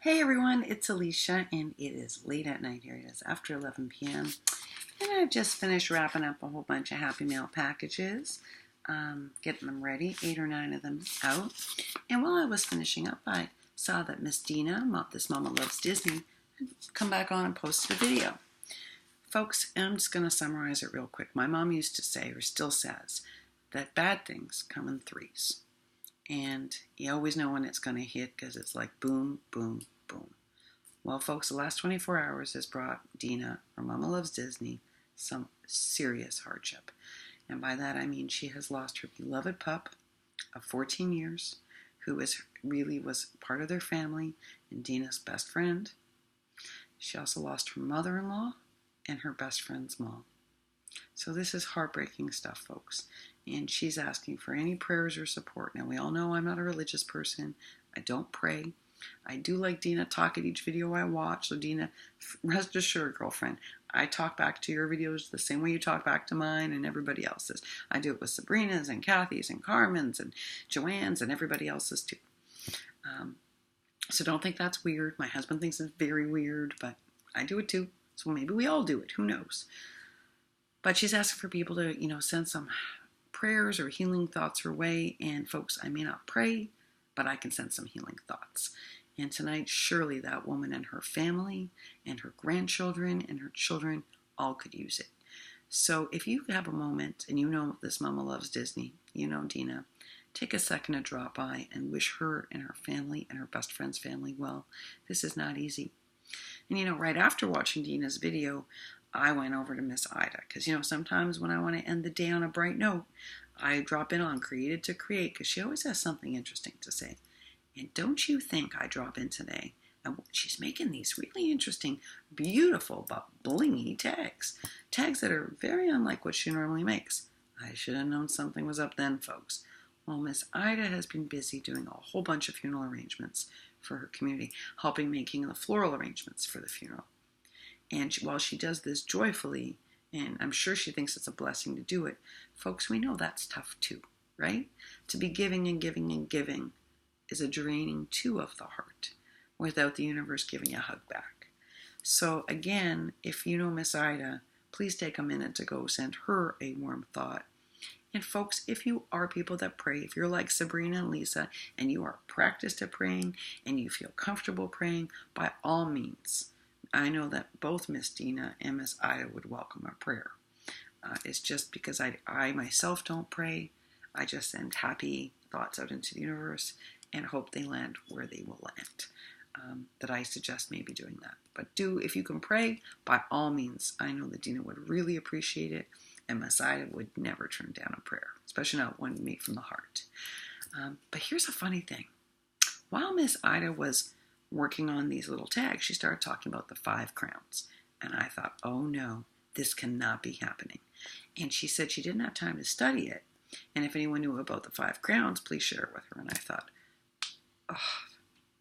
Hey everyone, it's Alicia, and it is late at night here. It is after 11 p.m. And I've just finished wrapping up a whole bunch of Happy Mail packages, getting them ready, 8 or 9 of them out. And while I was finishing up, I saw that Miss Dina, This Mama Loves Disney, had come back on and posted a video. Folks, I'm just going to summarize it real quick. My mom used to say, or still says, that bad things come in threes. And you always know when it's going to hit because it's like boom, boom, boom. Well, folks, the last 24 hours has brought Dina, or Mama Loves Disney, some serious hardship. And by that I mean she has lost her beloved pup of 14 years, who was part of their family and Dina's best friend. She also lost her mother-in-law and her best friend's mom. So this is heartbreaking stuff, folks. And she's asking for any prayers or support. Now, we all know I'm not a religious person. I don't pray. I do like Dina talk at each video I watch. So Dina, rest assured, girlfriend, I talk back to your videos the same way you talk back to mine and everybody else's. I do it with Sabrina's and Kathy's and Carmen's and Joanne's and everybody else's too. So don't think that's weird. My husband thinks it's very weird, but I do it too. So maybe we all do it. Who knows? But she's asking for people to, send some prayers or healing thoughts her way. And folks, I may not pray, but I can send some healing thoughts. And tonight, surely that woman and her family and her grandchildren and her children all could use it. So if you have a moment and you know this Mama Loves Disney, Dina, take a second to drop by and wish her and her family and her best friend's family well. This is not easy. And right after watching Dina's video, I went over to Miss Ida because, sometimes when I want to end the day on a bright note, I drop in on Createdtocreate because she always has something interesting to say. And don't you think I drop in today? And she's making these really interesting, beautiful, but blingy tags. Tags that are very unlike what she normally makes. I should have known something was up then, folks. Well, Miss Ida has been busy doing a whole bunch of funeral arrangements for her community, helping making the floral arrangements for the funeral. And while she does this joyfully, and I'm sure she thinks it's a blessing to do it, folks, we know that's tough too, right? To be giving and giving and giving is a draining too of the heart without the universe giving you a hug back. So again, if you know Miss Ida, please take a minute to go send her a warm thought. And folks, if you are people that pray, if you're like Sabrina and Lisa, and you are practiced at praying, and you feel comfortable praying, by all means, I know that both Miss Dina and Miss Ida would welcome a prayer. It's just because I myself don't pray. I just send happy thoughts out into the universe and hope they land where they will land. That I suggest maybe doing that. But if you can pray, by all means, I know that Dina would really appreciate it, and Miss Ida would never turn down a prayer, especially not one made from the heart. But here's a funny thing. While Miss Ida was working on these little tags, she started talking about the 5 crowns. And I thought, oh no, this cannot be happening. And she said she didn't have time to study it. And if anyone knew about the 5 crowns, please share it with her. And I thought,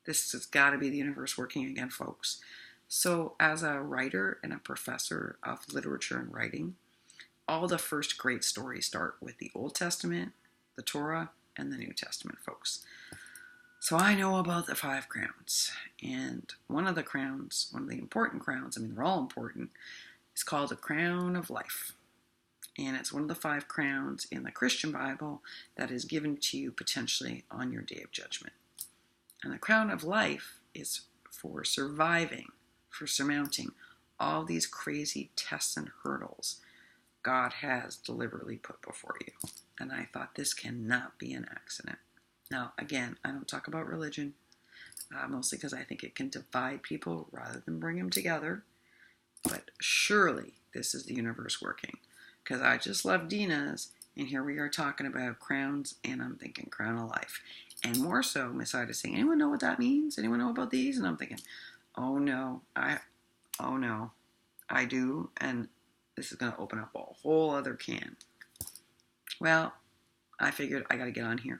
this has got to be the universe working again, folks. So as a writer and a professor of literature and writing, all the first great stories start with the Old Testament, the Torah, and the New Testament, folks. So I know about the 5 crowns, and one of the important crowns, they're all important, is called the crown of life. And it's one of the 5 crowns in the Christian Bible that is given to you potentially on your day of judgment. And the crown of life is for surviving, for surmounting all these crazy tests and hurdles God has deliberately put before you. And I thought, this cannot be an accident. Now, again, I don't talk about religion, mostly because I think it can divide people rather than bring them together. But surely this is the universe working, because I just love Dina's, and here we are talking about crowns, and I'm thinking crown of life. And more so, Miss Ida saying, anyone know what that means? Anyone know about these? And I'm thinking, oh no, I do, and this is going to open up a whole other can. Well, I figured I got to get on here.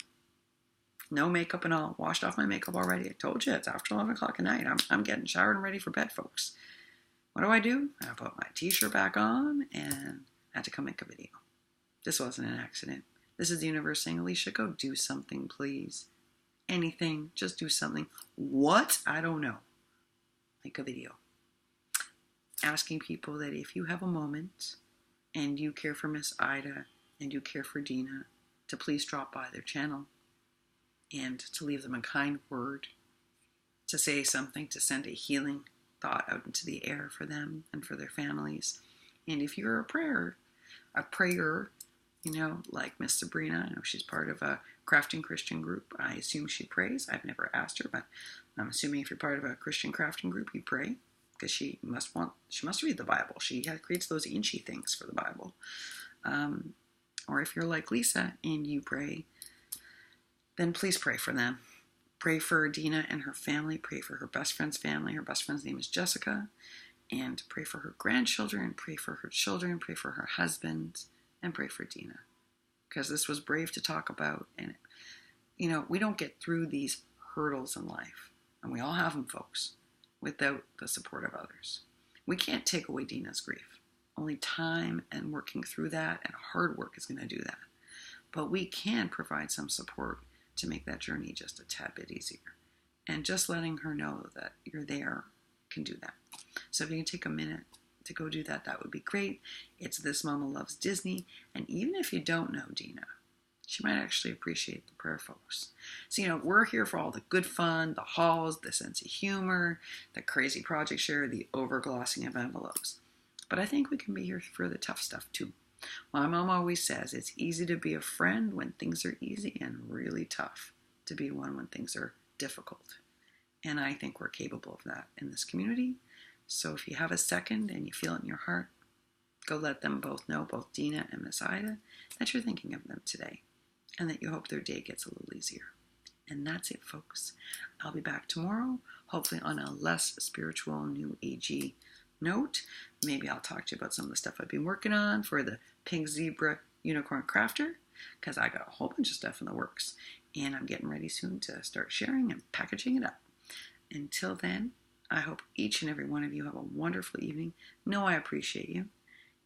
No makeup and all. Washed off my makeup already. I told you it's after 11 o'clock at night. I'm getting showered and ready for bed, folks. What do? I put my t-shirt back on and I had to come make a video. This wasn't an accident. This is the universe saying, Alicia, go do something, please. Anything. Just do something. What? I don't know. like a video, asking people that if you have a moment and you care for Miss Ida and you care for Dina, to please drop by their channel and to leave them a kind word, to say something, to send a healing thought out into the air for them and for their families. And if you're a prayer, like Miss Sabrina, I know she's part of a crafting Christian group. I assume she prays. I've never asked her, but I'm assuming if you're part of a Christian crafting group, you pray, because she must read the Bible. She creates those inchy things for the Bible. Or if you're like Lisa and you pray, then please pray for them. Pray for Dina and her family. Pray for her best friend's family. Her best friend's name is Jessica. And pray for her grandchildren. Pray for her children. Pray for her husband. And pray for Dina. Because this was brave to talk about. And, we don't get through these hurdles in life. And we all have them, folks, without the support of others. We can't take away Dina's grief. Only time and working through that and hard work is going to do that. But we can provide some support to make that journey just a tad bit easier. And just letting her know that you're there can do that. So if you can take a minute to go do that, that would be great. It's This Mama Loves Disney. And even if you don't know Dina, she might actually appreciate the prayer, folks. So, we're here for all the good fun, the hauls, the sense of humor, the crazy project share, the overglossing of envelopes. But I think we can be here for the tough stuff too. My mom always says it's easy to be a friend when things are easy and really tough to be one when things are difficult. And I think we're capable of that in this community. So if you have a second and you feel it in your heart, go let them both know, both Dina and Miss Ida, that you're thinking of them today and that you hope their day gets a little easier. And that's it, folks. I'll be back tomorrow, hopefully on a less spiritual, new agey note. Maybe I'll talk to you about some of the stuff I've been working on for the Pink Zebra Unicorn Crafter, because I got a whole bunch of stuff in the works. And I'm getting ready soon to start sharing and packaging it up. Until then, I hope each and every one of you have a wonderful evening. Know I appreciate you.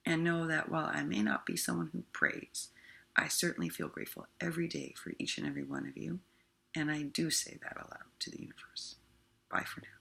And know that while I may not be someone who prays, I certainly feel grateful every day for each and every one of you. And I do say that aloud to the universe. Bye for now.